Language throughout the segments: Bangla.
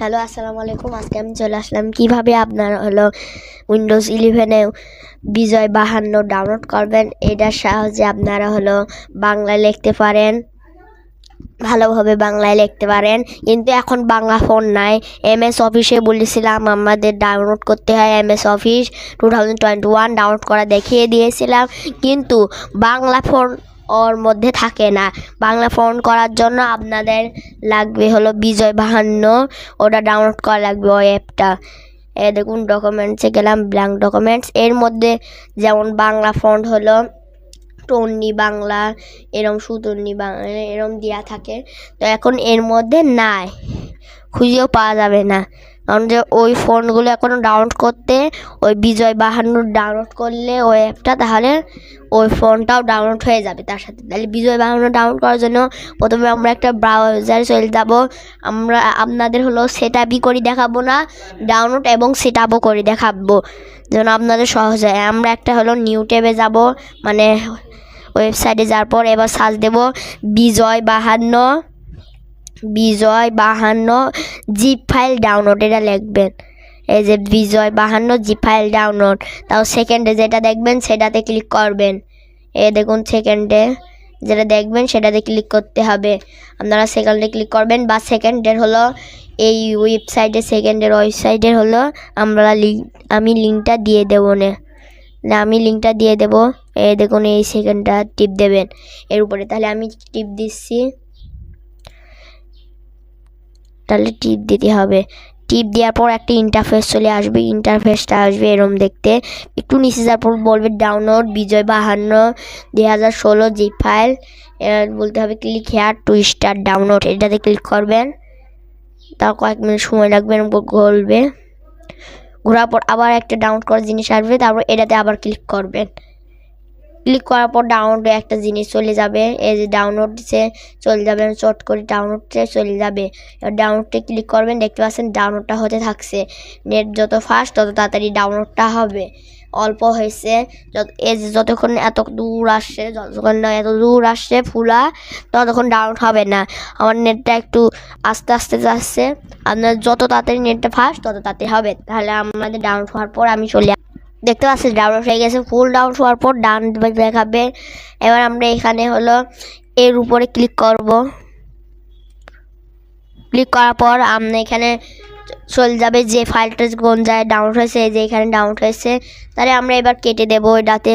হ্যালো, আসসালামু আলাইকুম। আজকে আমি চলে আসলাম কিভাবে আপনার উইন্ডোজ 11-এ বিজয় 52 ডাউনলোড করবেন। এটার সাহায্যে আপনারা বাংলায় লিখতে পারেন, ভালোভাবে বাংলায় লিখতে পারেন। কিন্তু এখন বাংলা ফোন নাই। MS অফিসে বলেছিলাম আমাদের ডাউনলোড করতে হয়। MS অফিস 2021 ডাউনলোড করা দেখিয়ে দিয়েছিলাম, কিন্তু বাংলা ফোন ওর মধ্যে থাকে না। বাংলা ফোন করার জন্য আপনাদের লাগবে বিজয় 52, ওটা ডাউনলোড করা লাগবে ওই অ্যাপটা। দেখুন, ডকুমেন্টসে গেলাম, ব্ল্যাঙ্ক ডকুমেন্টস। এর মধ্যে যেমন বাংলা ফন্ট টন্নি বাংলা, এরম সুতন্নি বাংলা, এরম দেওয়া থাকে। তো এখন এর মধ্যে নাই, খুঁজেও পাওয়া যাবে না। কারণ যে ওই ফোনগুলো এখন ডাউনলোড করতে ওই বিজয় 52 ডাউনলোড করলে ওই অ্যাপটা, তাহলে ওই ফোনটাও ডাউনলোড হয়ে যাবে তার সাথে। তাহলে বিজয় 52 ডাউনলোড করার জন্য প্রথমে আমরা একটা ব্রাউজারে চলে যাব। আমরা আপনাদের সেট আপই করে দেখাবো না, ডাউনলোড এবং সেট আপও করে দেখাবো যেন আপনাদের সহজ হয়। আমরা একটা নিউ ট্যাবে যাব, মানে ওয়েবসাইটে যাওয়ার পর এবার সার্চ দেব বিজয় 52 জিপ ফাইল ডাউনলোড, এটা লিখবেন। এই যে বিজয় 52 জিপ ফাইল ডাউনলোড, তাও সেকেন্ডে যেটা দেখবেন সেটাতে ক্লিক করবেন। দেখুন, সেকেন্ডে যেটা দেখবেন সেটাতে ক্লিক করতে হবে। আপনারা সেকেন্ডে ক্লিক করবেন, বা সেকেন্ডের এই ওয়েবসাইটে, সেকেন্ডের ওয়েবসাইটের আমি লিঙ্কটা দিয়ে দেবো না, আমি লিঙ্কটা দিয়ে দেবো। দেখুন, এই সেকেন্ডটা টিপ দেবেন এর উপরে। তাহলে আমি টিপ দিচ্ছি, তাহলে টিপ দিতে হবে। টিপ দেওয়ার পর একটা ইন্টারফেস চলে আসবে। ইন্টারফেসটা আসবে এরম দেখতে। একটু নিচে যাওয়ার পর বলবে ডাউনলোড বিজয় 52 2016 জিপ ফাইল। বলতে হবে click here to start download, এটাতে ক্লিক করবেন। তাও কয়েক মিনিট সময় লাগবে, ঘুরবে। ঘোরার পর আবার একটা ডাউনলোড করার জিনিস আসবে, তারপর এটাতে আবার ক্লিক করবেন। ক্লিক করার পর ডাউনলোডে একটা জিনিস চলে যাবে। এই যে ডাউনলোডে চলে যাবে, চট করে ডাউনলোডে চলে যাবে। এবার ডাউনলোডে ক্লিক করবেন, দেখতে পাচ্ছেন ডাউনলোডটা হতে থাকছে। নেট যত ফাস্ট তত তাড়াতাড়ি ডাউনলোডটা হবে। অল্প হয়েছে, যতক্ষণ এত দূর আসছে ফুলা, ততক্ষণ ডাউনলোড হবে না। আমার নেটটা একটু আস্তে আস্তে যাচ্ছে। আপনার যত তাড়াতাড়ি নেটটা ফাস্ট তত তাড়াতাড়ি হবে। তাহলে আমাদের ডাউনলোড হওয়ার পর আমি দেখতে পাচ্ছি ডাউনলোড হয়ে গেছে। ফুল ডাউনলোড হওয়ার পর ডান দেখাবে। এবার আমরা এখানে এর উপরে ক্লিক করব। ক্লিক করার পর আমরা এখানে চলে যাবে যে ফাইলটা কোন জায়গায় ডাউনলোড হয়েছে, যে এখানে ডাউনলোড হয়েছে। তাহলে আমরা এবার কেটে দেবো এটাতে,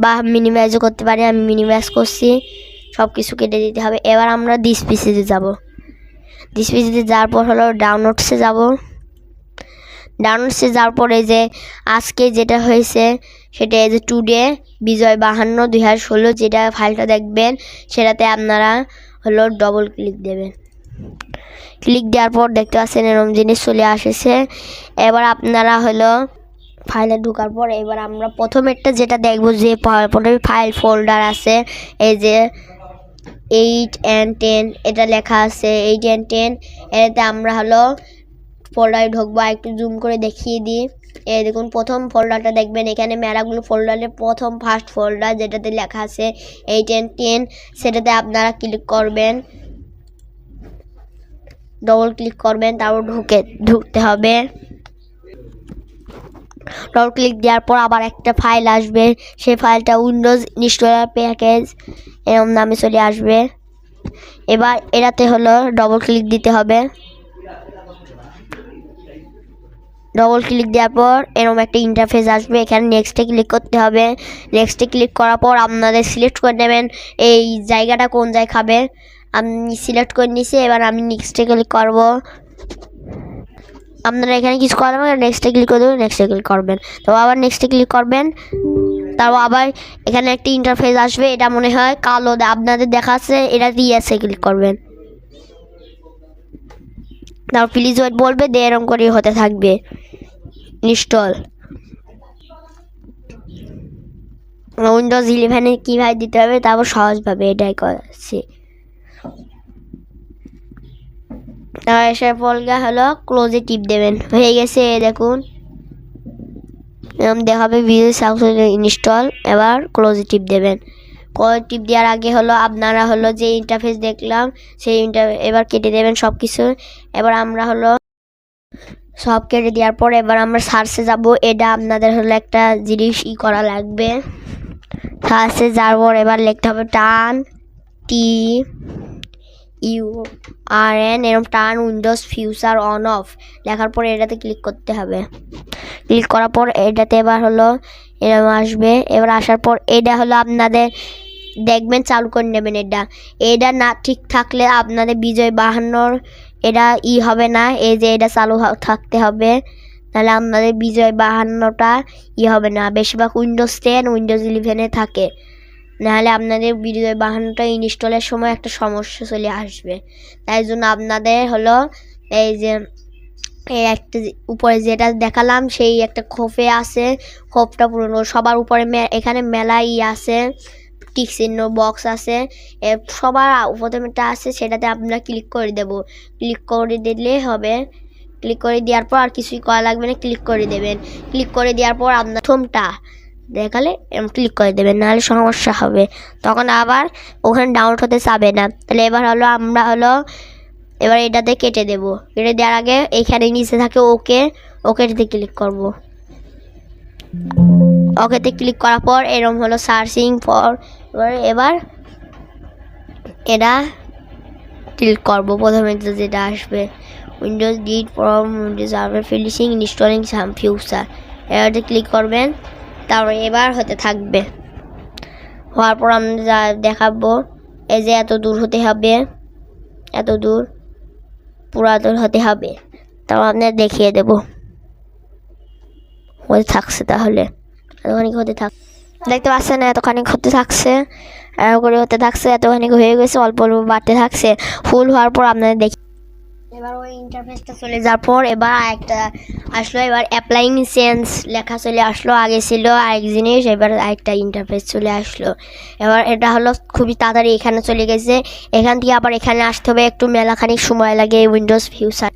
বা মিনিমাইজও করতে পারি। আমি মিনিমাইজ করছি, সব কিছু কেটে দিতে হবে। এবার আমরা দিস পিসিতে যাব। দিস পিসিতে যাওয়ার পর ডাউনলোডসে যাব। ডাউনলোডসে যাওয়ার পরে যে আজকে যেটা হয়েছে সেটা এই যে টুডে বিজয় 52 2016 যেটা ফাইলটা দেখবেন, সেটাতে আপনারা ডবল ক্লিক দেবেন। ক্লিক দেওয়ার পর দেখতে পাচ্ছেন এরকম জিনিস চলে আসেছে। এবার আপনারা ফাইলে ঢোকার পর এবার আমরা প্রথমেরটা যেটা দেখবো, যে ফাইল ফোল্ডার আছে, এই যে 8 and 10 এটা লেখা আছে। 8 and 10 এটাতে আমরা ফোল্ডারে ঢুকবো। একটু জুম করে দেখিয়ে দিই। দেখুন, প্রথম ফোল্ডারটা দেখবেন, এখানে মেলাগুলো ফোল্ডারের প্রথম ফার্স্ট ফোল্ডার যেটাতে লেখা আছে 8 and 10, সেটাতে আপনারা ক্লিক করবেন, ডবল ক্লিক করবেন। তারপর ঢুকতে হবে। ডবল ক্লিক দেওয়ার পর আবার একটা ফাইল আসবে, সেই ফাইলটা উইন্ডোজ ইনস্টলার প্যাকেজ এরকম নামে চলে আসবে। এবার এটাতে ডবল ক্লিক দিতে হবে। ডবল ক্লিক দেওয়ার পর এরকম একটা ইন্টারফেস আসবে। এখানে নেক্সটে ক্লিক করতে হবে। নেক্সটে ক্লিক করার পর আপনাদের সিলেক্ট করে নেবেন এই জায়গাটা কোন জায়গায় খাবে। আমি সিলেক্ট করে নিয়েছি। এবার আমি নেক্সটে ক্লিক করব। আপনারা এখানে কিছু করবেন, নেক্সটে ক্লিক করে দেবেন, নেক্সটে ক্লিক করবেন। তো আবার নেক্সটে ক্লিক করবেন। তারপর আবার এখানে একটা ইন্টারফেস আসবে, এটা মনে হয় কালো আপনাদের দেখাচ্ছে, এটা ইয়েসে ক্লিক করবেন। তারপর প্লিজ ওয়েট বলবে, দিয়ে এরকম করে হতে থাকবে ইনস্টল। উইন্ডোজ 11-এ কীভাবে দিতে হবে তারপর সহজভাবে এটাই করছি। তারপর এসে ফলগা ক্লোজে টিপ দেবেন, হয়ে গেছে। দেখুন, এরকম দেখাবে ভিডিও সাকসেসফুলি ইনস্টল। এবার ক্লোজে টিপ দেবেন। ক্লোজ টিপ দেওয়ার আগে আপনারা যে ইন্টারফেস দেখলাম সেই এবার কেটে দেবেন সব কিছু। এবার আমরা সব কেটে দেওয়ার পর এবার আমরা সার্চে যাব। এটা আপনাদের হলো একটা জিনিস করা লাগবে। সার্চে যাওয়ার পর এবার লিখতে হবে টার্ন, TURN, এরকম turn Windows future on of লেখার পর এটাতে ক্লিক করতে হবে। ক্লিক করার পর এটাতে এবার হলো এরকম আসবে। এবার আসার পর এটা হলো আপনাদের দেখবেন চালু করে নেবেন। এটা না ঠিক থাকলে আপনাদের বিজয় 52 এটা হবে না। এই যে এটা চালু থাকতে হবে, তাহলে আপনাদের বিজয় 52টা হবে না। বেশিরভাগ উইন্ডোজ 10 উইন্ডোজ 11 থাকে, নাহলে আপনাদের বিজয় 52টা ইনস্টলের সময় একটা সমস্যা চলে আসবে। তাই জন্য আপনাদের হলো এই যে এই একটা উপরে যেটা দেখালাম সেই একটা খোপে আছে, খোপটা পুরনো সবার উপরে এখানে মেলা আছে, টিক চিহ্ন বক্স আছে, সবার প্রথমেটা আছে, সেটাতে আপনারা ক্লিক করে দেব। ক্লিক করে দিলে হবে। ক্লিক করে দেওয়ার পর আর কিছুই করা লাগবে না, ক্লিক করে দেবেন। ক্লিক করে দেওয়ার পর আপনার প্রথমটা দেখালে ক্লিক করে দেবেন, নাহলে সমস্যা হবে, তখন আবার ওখানে ডাউনলোড হতে চাবে না। তাহলে এবার হলো আমরা হলো এবার এটাতে কেটে দেব। কেটে দেওয়ার আগে এখানে নিচে থাকে ওকেতে ক্লিক করব। ওকেতে ক্লিক করার পর এরকম হলো সার্চিং ফর, এবার এটা ক্লিক করব। প্রথমে যেটা আসবে Windows did from Windows server finishing installing some future, এটাতে ক্লিক করবেন। তারপর এবার হতে থাকবে। হওয়ার পর আমরা যা দেখাবো এই যে এত দূর হতে হবে, এত দূর পুরাতন হতে হবে, তারপর আপনার দেখিয়ে দেব হতে থাকছে। তাহলে এতখানি হতে দেখতে পাচ্ছেন এতখানি হতে থাকছে, করে হতে থাকছে, এতখানি হয়ে গেছে, অল্প অল্প বাড়তে থাকছে। ফুল হওয়ার পর আপনাদের দেখি এবার ওই ইন্টারফেসটা চলে যাওয়ার পর এবার একটা আসলো, এবার অ্যাপ্লাইং চেঞ্জ লেখা চলে আসলো। আগে ছিল আরেক জিনিস, এবার আরেকটা ইন্টারফেস চলে আসলো। এবার এটা হলো খুবই তাড়াতাড়ি এখানে চলে গেছে। এখান থেকে আবার এখানে আসতে হবে, একটু মেলাখানি সময় লাগে উইন্ডোজ ফিউচার।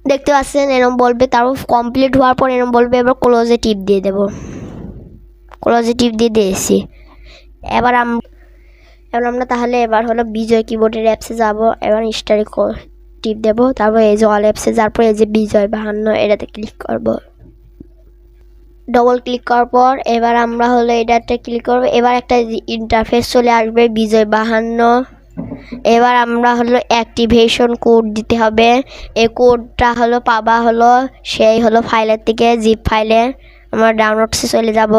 দেখতে পাচ্ছেন এরকম বলবে, তারপর কমপ্লিট হওয়ার পর এরকম বলবে এবার ক্লোজে টিপ দিয়ে দেবো। ক্লোজে টিপ দিয়ে দিয়েছি। এবার আমরা তাহলে এবার হলো বিজয় কিবোর্ডের অ্যাপসে যাব। এবার স্টারে টিপ দেব, তারপর এই যে অল অ্যাপসে যাওয়ার পর এই যে বিজয় 52 এটাতে ক্লিক করব। ডবল ক্লিক করার পর এবার আমরা হলো এটাতে ক্লিক করব। এবার একটা ইন্টারফেস চলে আসবে বিজয় 52। এবার আমরা হলো অ্যাক্টিভেশন কোড দিতে হবে। এই কোডটা হলো পাবা হলো সেই হলো ফাইলের থেকে জিপ ফাইলে আমরা ডাউনলোডসে চলে যাব,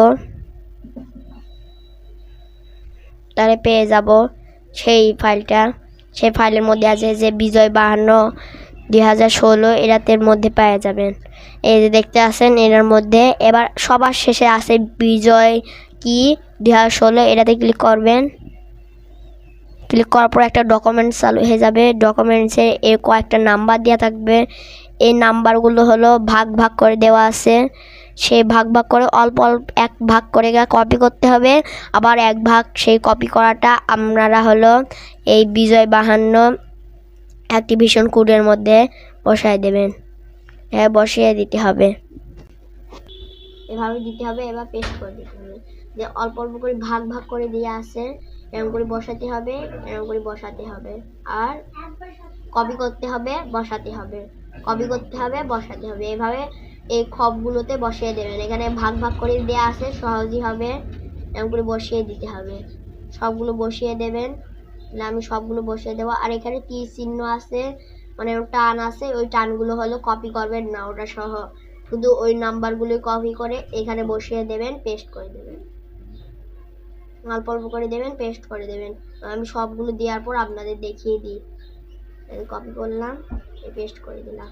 তাহলে পেয়ে যাব সেই ফাইলটা। সেই ফাইলের মধ্যে আছে যে বিজয় 52 2016 এরাতের মধ্যে পেয়ে যাবেন। এই যে দেখতে আছেন এটার মধ্যে। এবার সবার শেষে আছে বিজয় কি 2016, এটাতে ক্লিক করবেন। ক্লিক করার পর একটা ডকুমেন্টস চালু হয়ে যাবে। ডকুমেন্টসে এর কয়েকটা নাম্বার দেওয়া থাকবে। এই নাম্বারগুলো হলো ভাগ ভাগ করে দেওয়া আছে। সেই ভাগ ভাগ করে অল্প অল্প এক ভাগ করে কপি করতে হবে। আবার এক ভাগ সেই কপি করাটা আপনারা হলো এই বিজয় 52 অ্যাক্টিভেশন কোডের মধ্যে বসায় দেবেন। হ্যাঁ, বসিয়ে দিতে হবে, এভাবে দিতে হবে। এবার পেস্ট করে দিতে হবে। যে অল্প অল্প করে ভাগ ভাগ করে দিয়ে আছে এরকম করে বসাতে হবে, এরকম করে বসাতে হবে। আর কপি করতে হবে, বসাতে হবে, কপি করতে হবে, বসাতে হবে। এভাবে এই খপগুলোতে বসিয়ে দেবেন। এখানে ভাগ ভাগ করে দেওয়া আছে, সহজই হবে। এরকম করে বসিয়ে দিতে হবে, সবগুলো বসিয়ে দেবেন। আমি সবগুলো বসিয়ে দেবো। আর এখানে তীর চিহ্ন আছে, মানে টান আছে, ওই টানগুলো হলো কপি করবেন না, ওটা সহ শুধু ওই নাম্বারগুলো কপি করে এখানে বসিয়ে দেবেন, পেস্ট করে দেবেন। অল্প অল্প করে দেবেন, পেস্ট করে দেবেন। আমি সবগুলো দেওয়ার পর আপনাদের দেখিয়ে দিই। কপি করলাম, পেস্ট করে দিলাম,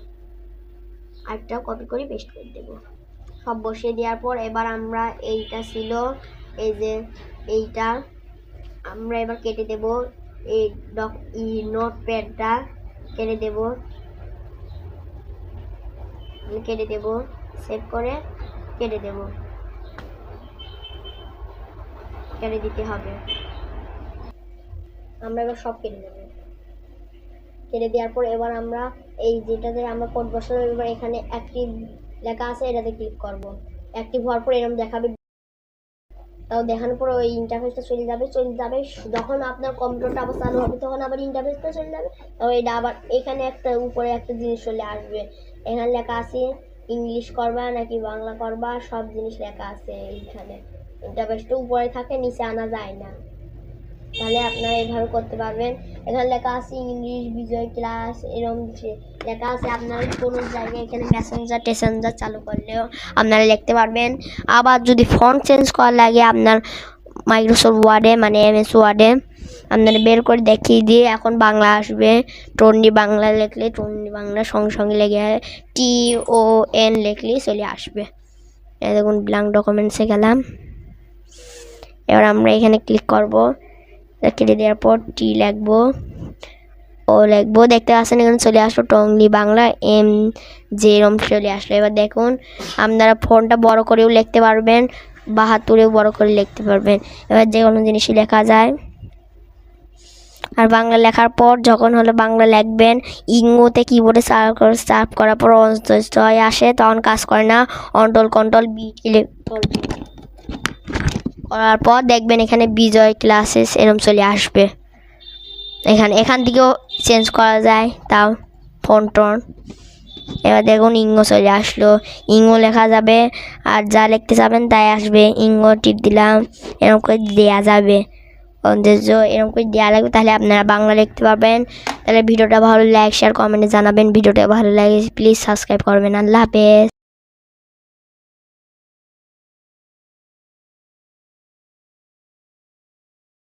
আরেকটাও কপি করে পেস্ট করে দেব। সব বসিয়ে দেওয়ার পর এবার আমরা এইটা ছিল এই যে এইটা আমরা এবার কেটে দেব। এই নোটপ্যাডটা কেটে দেব, কেটে দেব, সেভ করে কেটে দেব, কেটে দিতে হবে। আমরা এবার সব কেটে দেব। কেটে দেওয়ার পর এবার আমরা এই যেটাতে আমরা কোড বসাবো, এবার এখানে অ্যাক্টিভ লেখা আছে, এটাতে ক্লিক করব। অ্যাক্টিভ হওয়ার পর এরকম দেখাবে। তাও দেখানোর পর ওই ইন্টারফেসটা চলে যাবে যখন আপনার কম্পিউটারটা আবার চালু হবে তখন আবার ইন্টারফেসটা চলে যাবে। তো এটা আবার এখানে একটা উপরে একটা জিনিস চলে আসবে, এখানে লেখা আছে ইংলিশ করবা নাকি বাংলা করবা, সব জিনিস লেখা আছে এইখানে। ইন্টারফেসটা উপরে থাকে, নিচে আনা যায় না। তাহলে আপনারা এভাবে করতে পারবেন। এখানে লেখা আছে ইংলিশ বিজয় ক্লাস, এরকম লেখা আছে। আপনারা কোনো জায়গায় এখানে মেসেঞ্জার চালু করলেও আপনারা লিখতে পারবেন। আবার যদি ফন্ট চেঞ্জ করা লাগে আপনার মাইক্রোসফট ওয়ার্ডে মানে MS ওয়ার্ডে আপনারা বের করে দেখিয়ে দিয়ে এখন বাংলা আসবে। টন্ডি বাংলা লিখলে টন্ডি বাংলা সঙ্গে সঙ্গে লেগে TON লিখলেই চলে আসবে। দেখুন ব্ল্যাঙ্ক ডকুমেন্টসে গেলাম, এবার আমরা এখানে ক্লিক করব, কেটে দেওয়ার পর টি লিখবো, ও লিখবো, দেখতে পাচ্ছেন এখানে চলে আসলো টঙ্গলি বাংলা যেরকম চলে আসলো। এবার দেখুন আপনারা ফোনটা বড় করেও লিখতে পারবেন, 72-এও বড় করে লিখতে পারবেন। এবার যে কোনো জিনিসই লেখা যায়। আর বাংলা লেখার পর যখন হলো বাংলা লিখবেন, ইংওতে কিবোর্ডে সার্ভ করার পর অন্তস্থয় আসে, তখন কাজ করে না। কন্ট্রোল B করার পর দেখবেন এখানে বিজয় ক্লাসেস এরকম চলে আসবে। এখান থেকেও চেঞ্জ করা যায় তাও ফন্ট। এবার দেখুন ইংও চলে আসলো, ইংও লেখা যাবে, আর যা লিখতে যাবেন তাই আসবে। ইংও টিপ দিলাম, এরকম করে দেওয়া যাবে, এরকম করে দেওয়া লাগবে, তাহলে আপনারা বাংলা লিখতে পারবেন। তাহলে ভিডিওটা ভালো লাইক শেয়ার কমেন্টে জানাবেন। ভিডিওটা ভালো লাগে প্লিজ সাবস্ক্রাইব করবেন। আল্লাহ হাফেজ।